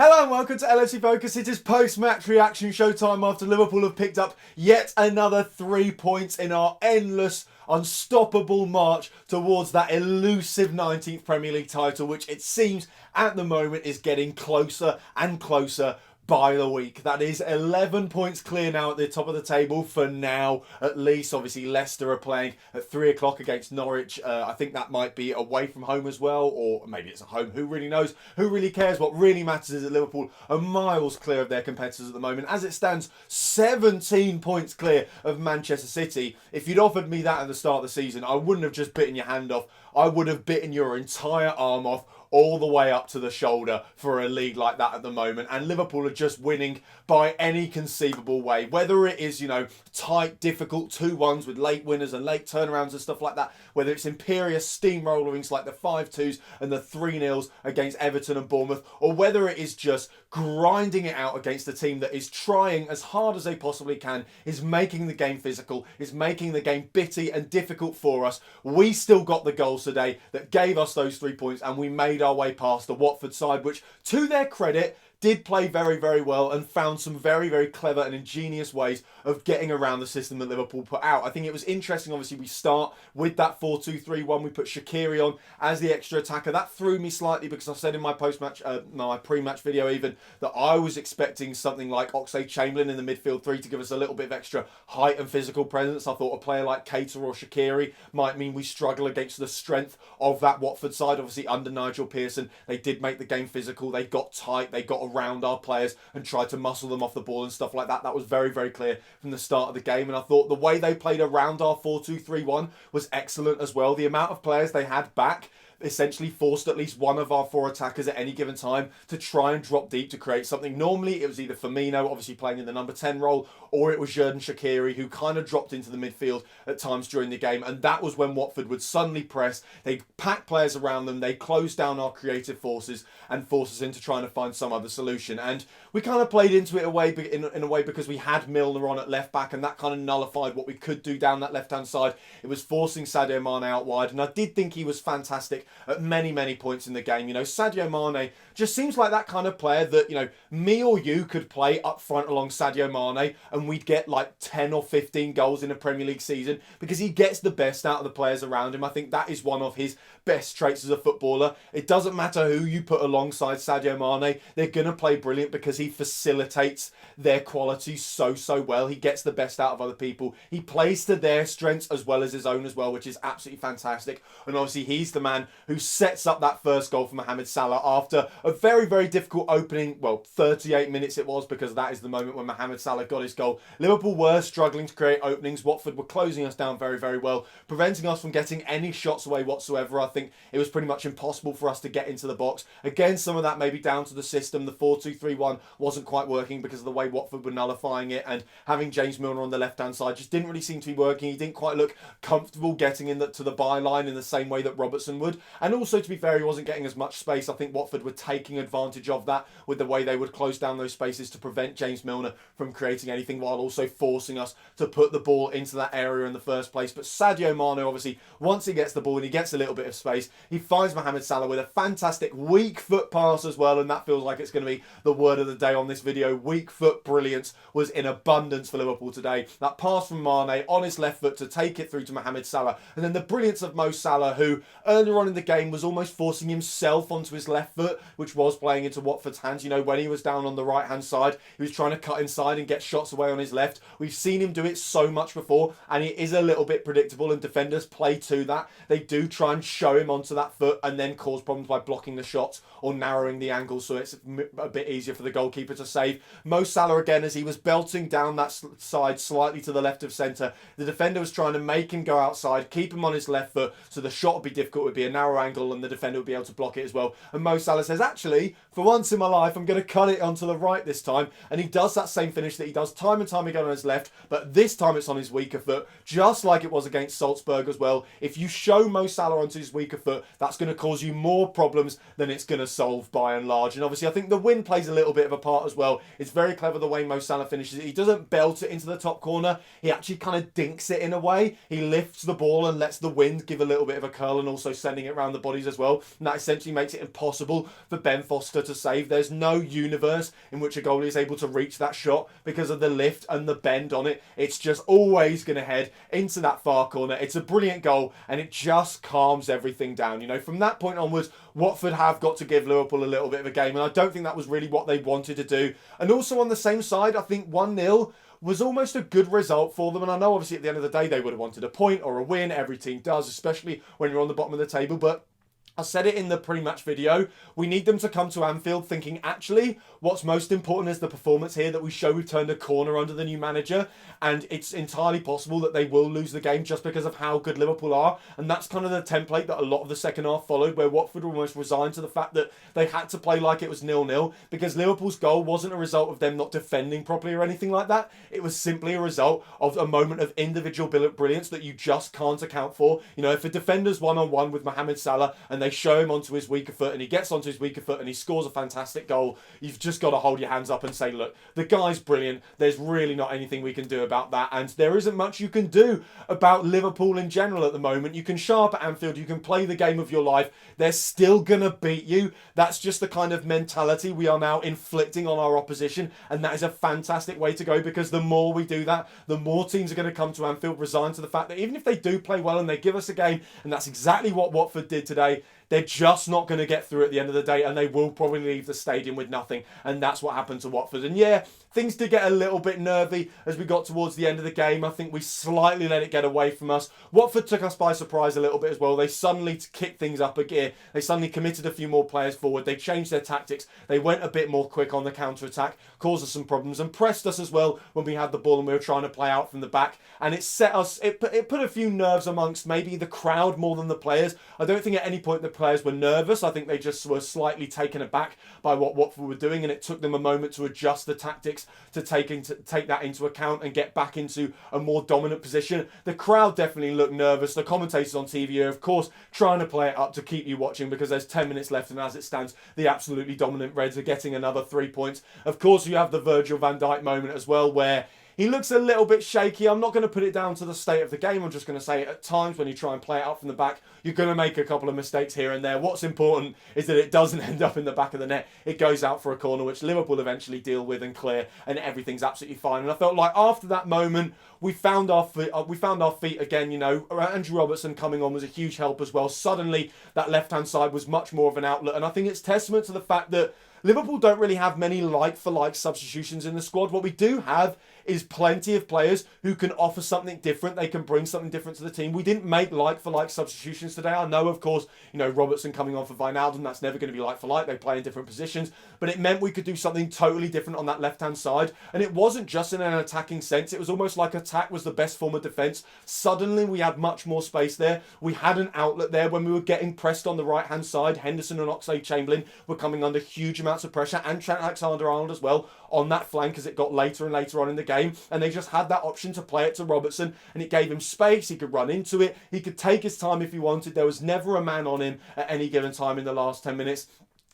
Hello and welcome to LFC Focus. It is post-match reaction showtime after Liverpool have picked up yet another 3 points in our endless, unstoppable march towards that elusive 19th Premier League title, which it seems at the moment is getting closer and closer by the week. That is 11 points clear now at the top of the table for now, at least. Obviously, Leicester are playing at 3 o'clock against Norwich. I think that might be away from home as well, or maybe it's at home. Who really knows? Who really cares? What really matters is that Liverpool are miles clear of their competitors at the moment. As it stands, 17 points clear of Manchester City. If you'd offered me that at the start of the season, I wouldn't have just bitten your hand off. I would have bitten your entire arm off, all the way up to the shoulder for a league like that at the moment. And Liverpool are just winning by any conceivable way. Whether it is, tight, difficult 2-1s with late winners and late turnarounds and stuff like that. Whether it's imperious steamrollerings like the 5-2s and the 3-0s against Everton and Bournemouth. Or whether it is just grinding it out against a team that is trying as hard as they possibly can, is making the game physical, is making the game bitty and difficult for us. We still got the goals today that gave us those 3 points, and we made our way past the Watford side, which, to their credit, did play very, very well and found some very, very clever and ingenious ways of getting around the system that Liverpool put out. I think it was interesting, obviously, we start with that 4-2-3-1. We put Shaqiri on as the extra attacker. That threw me slightly because I said in my my pre-match video even, that I was expecting something like Oxlade-Chamberlain in the midfield three to give us a little bit of extra height and physical presence. I thought a player like Keita or Shaqiri might mean we struggle against the strength of that Watford side. Obviously, under Nigel Pearson, they did make the game physical. They got tight. They got around our players and tried to muscle them off the ball and stuff like that. That was very, very clear from the start of the game. And I thought the way they played around our 4-2-3-1 was excellent as well. The amount of players they had back essentially forced at least one of our 4 attackers at any given time to try and drop deep to create something. Normally, it was either Firmino, obviously playing in the number 10 role, or it was Jurgen Shaqiri, who kind of dropped into the midfield at times during the game. And that was when Watford would suddenly press. They'd pack players around them. They'd close down our creative forces and force us into trying to find some other solution. And we kind of played into it in a way because we had Milner on at left back, and that kind of nullified what we could do down that left-hand side. It was forcing Sadio Mane out wide, and I did think he was fantastic at many, many points in the game. Sadio Mane just seems like that kind of player that, me or you could play up front along Sadio Mane and we'd get like 10 or 15 goals in a Premier League season because he gets the best out of the players around him. I think that is one of his best traits as a footballer. It doesn't matter who you put alongside Sadio Mane, they're going to play brilliant because he facilitates their qualities so well. He gets the best out of other people. He plays to their strengths as well as his own as well, which is absolutely fantastic. And obviously he's the man who sets up that first goal for Mohamed Salah after a very, very difficult opening. Well, 38 minutes it was, because that is the moment when Mohamed Salah got his goal. Liverpool were struggling to create openings. Watford were closing us down very, very well, preventing us from getting any shots away whatsoever. I think it was pretty much impossible for us to get into the box. Again, some of that maybe down to the system. The 4-2-3-1 wasn't quite working because of the way Watford were nullifying it, and having James Milner on the left-hand side just didn't really seem to be working. He didn't quite look comfortable getting to the byline in the same way that Robertson would. And also, to be fair, he wasn't getting as much space. I think Watford were taking advantage of that with the way they would close down those spaces to prevent James Milner from creating anything, while also forcing us to put the ball into that area in the first place. But Sadio Mane, obviously, once he gets the ball and he gets a little bit of space, he finds Mohamed Salah with a fantastic weak foot pass as well, and that feels like it's going to be the word of the day on this video. Weak foot brilliance was in abundance for Liverpool today. That pass from Mane on his left foot to take it through to Mohamed Salah, and then the brilliance of Mo Salah, who earlier on in the game was almost forcing himself onto his left foot, which was playing into Watford's hands. When he was down on the right-hand side, he was trying to cut inside and get shots away on his left. We've seen him do it so much before, and it is a little bit predictable, and defenders play to that. They do try and show him onto that foot and then cause problems by blocking the shots or narrowing the angle, so it's a bit easier for the goalkeeper to save. Mo Salah, again, as he was belting down that side slightly to the left of centre, the defender was trying to make him go outside, keep him on his left foot, so the shot would be difficult, it would be a narrow angle, and the defender would be able to block it as well. And Mo Salah says, actually, for once in my life, I'm going to cut it onto the right this time. And he does that same finish that he does time and time again on his left, but this time it's on his weaker foot, just like it was against Salzburg as well. If you show Mo Salah onto his weaker foot, that's going to cause you more problems than it's going to solve by and large. And obviously, I think the wind plays a little bit of a part as well. It's very clever the way Mo Salah finishes it. He doesn't belt it into the top corner. He actually kind of dinks it in a way. He lifts the ball and lets the wind give a little bit of a curl, and also sending it around the bodies as well. And that essentially makes it impossible for Ben Foster to save. There's no universe in which a goalie is able to reach that shot because of the lift and the bend on it. It's just always going to head into that far corner. It's a brilliant goal, and it just calms everything down. You know, from that point onwards, Watford have got to give Liverpool a little bit of a game, and I don't think that was really what they wanted to do. And also on the same side, I think 1-0 was almost a good result for them. And I know obviously at the end of the day, they would have wanted a point or a win. Every team does, especially when you're on the bottom of the table. But I said it in the pre-match video, we need them to come to Anfield thinking, actually, what's most important is the performance here, that we show we've turned a corner under the new manager, and it's entirely possible that they will lose the game just because of how good Liverpool are. And that's kind of the template that a lot of the second half followed, where Watford almost resigned to the fact that they had to play like it was 0-0, because Liverpool's goal wasn't a result of them not defending properly or anything like that. It was simply a result of a moment of individual brilliance that you just can't account for. You know, if a defender's one-on-one with Mohamed Salah and they show him onto his weaker foot and he gets onto his weaker foot and he scores a fantastic goal, you've just got to hold your hands up and say, look, the guy's brilliant. There's really not anything we can do about that. And there isn't much you can do about Liverpool in general at the moment. You can show up at Anfield, you can play the game of your life. They're still going to beat you. That's just the kind of mentality we are now inflicting on our opposition. And that is a fantastic way to go, because the more we do that, the more teams are going to come to Anfield resigned to the fact that even if they do play well and they give us a game, and that's exactly what Watford did today, they're just not going to get through at the end of the day, and they will probably leave the stadium with nothing. And that's what happened to Watford. And yeah, things did get a little bit nervy as we got towards the end of the game. I think we slightly let it get away from us. Watford took us by surprise a little bit as well. They suddenly kicked things up a gear. They suddenly committed a few more players forward. They changed their tactics. They went a bit more quick on the counter-attack, caused us some problems, and pressed us as well when we had the ball and we were trying to play out from the back. And it set us, it put a few nerves amongst maybe the crowd more than the players. I don't think at any point the players were nervous. I think they just were slightly taken aback by what Watford were doing, and it took them a moment to adjust the tactics to take that into account and get back into a more dominant position. The crowd definitely looked nervous. The commentators on TV are, of course, trying to play it up to keep you watching, because there's 10 minutes left, and as it stands, the absolutely dominant Reds are getting another 3 points. Of course, you have the Virgil van Dijk moment as well, where he looks a little bit shaky. I'm not going to put it down to the state of the game. I'm just going to say at times when you try and play it up from the back, you're going to make a couple of mistakes here and there. What's important is that it doesn't end up in the back of the net. It goes out for a corner, which Liverpool eventually deal with and clear, and everything's absolutely fine. And I felt like after that moment, we found our feet again. You know, Andrew Robertson coming on was a huge help as well. Suddenly, that left-hand side was much more of an outlet. And I think it's testament to the fact that Liverpool don't really have many like-for-like substitutions in the squad. What we do have is plenty of players who can offer something different. They can bring something different to the team. We didn't make like-for-like substitutions today. I know, of course, you know, Robertson coming on for Wijnaldum, that's never going to be like-for-like. They play in different positions. But it meant we could do something totally different on that left-hand side. And it wasn't just in an attacking sense. It was almost like attack was the best form of defence. Suddenly, we had much more space there. We had an outlet there when we were getting pressed on the right-hand side. Henderson and Oxlade-Chamberlain were coming under huge amounts of pressure, and Trent Alexander-Arnold as well on that flank as it got later and later on in the game. And they just had that option to play it to Robertson, and it gave him space. He could run into it. He could take his time if he wanted. There was never a man on him at any given time in the last 10 minutes.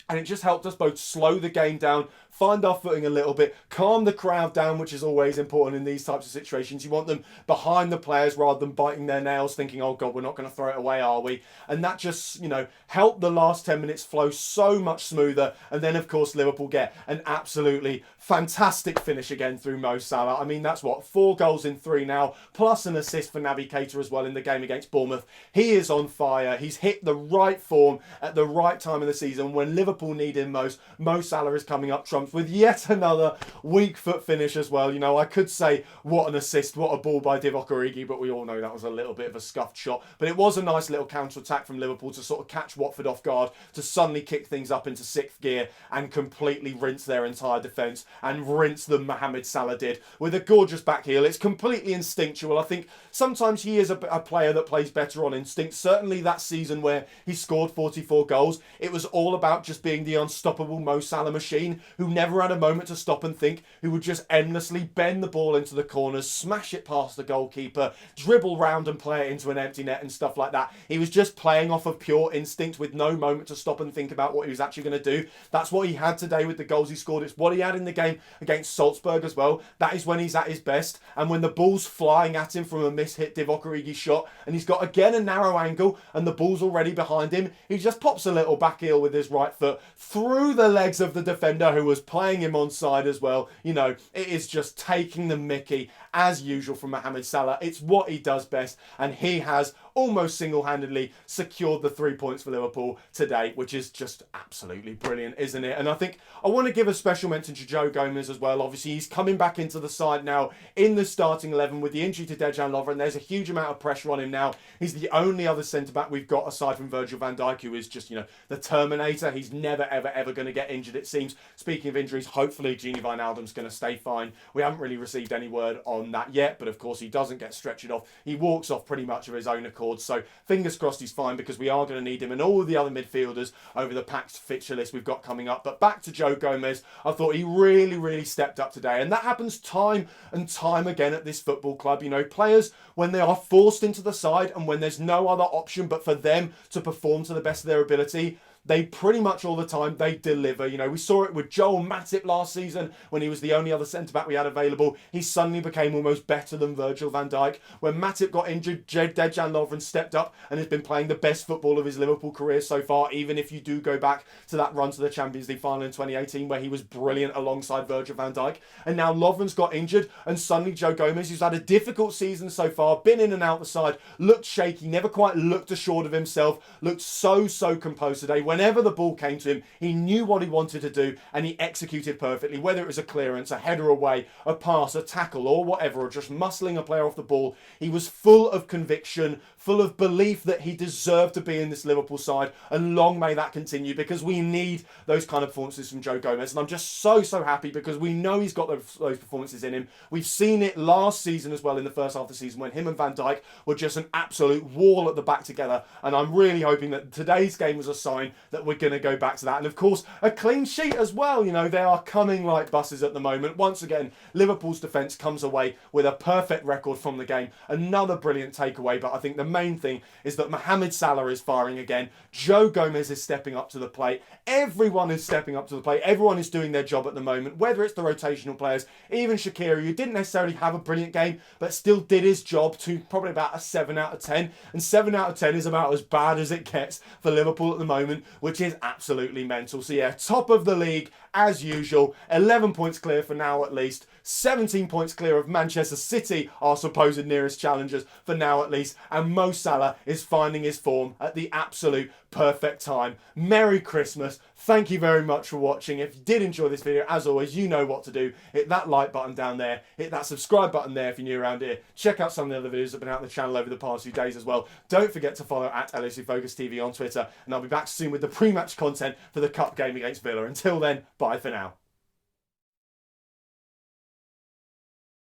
And it just helped us both slow the game down, find our footing a little bit, calm the crowd down, which is always important in these types of situations. You want them behind the players rather than biting their nails thinking, oh God, we're not going to throw it away, are we? And that just, you know, helped the last 10 minutes flow so much smoother. And then, of course, Liverpool get an absolutely fantastic finish again through Mo Salah. I mean, that's what, 4 goals in 3 now, plus an assist for Naby Keita as well in the game against Bournemouth. He is on fire. He's hit the right form at the right time of the season when Liverpool need him most. Mo Salah is coming up trumps with yet another weak foot finish as well. You know, I could say what an assist, what a ball by Divock Origi, but we all know that was a little bit of a scuffed shot. But it was a nice little counter-attack from Liverpool to sort of catch Watford off guard, to suddenly kick things up into 6th gear and completely rinse their entire defence, and rinse them Mohamed Salah did with a gorgeous back heel. It's completely instinctual. I think sometimes he is a player that plays better on instinct. Certainly that season where he scored 44 goals, it was all about just being the unstoppable Mo Salah machine who never had a moment to stop and think, who would just endlessly bend the ball into the corners, smash it past the goalkeeper, dribble round and play it into an empty net and stuff like that. He was just playing off of pure instinct with no moment to stop and think about what he was actually going to do. That's what he had today with the goals he scored. It's what he had in the game against Salzburg as well. That is when he's at his best. And when the ball's flying at him from a miss-hit Divock Origi shot, and he's got again a narrow angle and the ball's already behind him, he just pops a little back heel with his right foot foot through the legs of the defender who was playing him onside as well. You know, it is just taking the mickey as usual from Mohamed Salah. It's what he does best, and he has almost single-handedly secured the 3 points for Liverpool today, which is just absolutely brilliant, isn't it? And I think I want to give a special mention to Joe Gomez as well. Obviously, he's coming back into the side now in the starting 11 with the injury to Dejan Lovren. There's a huge amount of pressure on him now. He's the only other centre-back we've got aside from Virgil van Dijk, who is just, you know, the Terminator. He's never, ever, ever going to get injured, it seems. Speaking of injuries, hopefully Gini Wijnaldum's going to stay fine. We haven't really received any word on that yet, but of course he doesn't get stretchered off. He walks off pretty much of his own accord. So fingers crossed he's fine, because we are going to need him and all the other midfielders over the packed fixture list we've got coming up. But back to Joe Gomez, I thought he really, really stepped up today. And that happens time and time again at this football club. You know, players, when they are forced into the side and when there's no other option but for them to perform to the best of their ability, they pretty much all the time, they deliver. You know, we saw it with Joel Matip last season when he was the only other centre-back we had available. He suddenly became almost better than Virgil van Dijk. When Matip got injured, Dejan Lovren stepped up and has been playing the best football of his Liverpool career so far, even if you do go back to that run to the Champions League final in 2018 where he was brilliant alongside Virgil van Dijk. And now Lovren's got injured, and suddenly Joe Gomez, who's had a difficult season so far, been in and out the side, looked shaky, never quite looked assured of himself, looked so composed today. Whenever the ball came to him, he knew what he wanted to do and he executed perfectly, whether it was a clearance, a header away, a pass, a tackle or whatever, or just muscling a player off the ball. He was full of conviction, full of belief that he deserved to be in this Liverpool side, and long may that continue, because we need those kind of performances from Joe Gomez. And I'm just so happy, because we know he's got those performances in him. We've seen it last season as well in the first half of the season when him and Van Dijk were just an absolute wall at the back together, and I'm really hoping that today's game was a sign that we're going to go back to that. And of course, a clean sheet as well. You know, they are coming like buses at the moment. Once again, Liverpool's defence comes away with a perfect record from the game. Another brilliant takeaway, but I think the main thing is that Mohamed Salah is firing again. Joe Gomez is stepping up to the plate. Everyone is stepping up to the plate. Everyone is doing their job at the moment, whether it's the rotational players, even Shaqiri, who didn't necessarily have a brilliant game, but still did his job to probably about a 7 out of 10. And 7 out of 10 is about as bad as it gets for Liverpool at the moment, which is absolutely mental. So yeah, top of the league as usual, 11 points clear for now at least, 17 points clear of Manchester City, our supposed nearest challengers for now at least, and Mo Salah is finding his form at the absolute perfect time. Merry Christmas. Thank you very much for watching. If you did enjoy this video, as always, you know what to do. Hit that like button down there. Hit that subscribe button there if you're new around here. Check out some of the other videos that have been out on the channel over the past few days as well. Don't forget to follow at LSU Focus TV on Twitter, and I'll be back soon with the pre-match content for the Cup game against Villa. Until then, bye for now.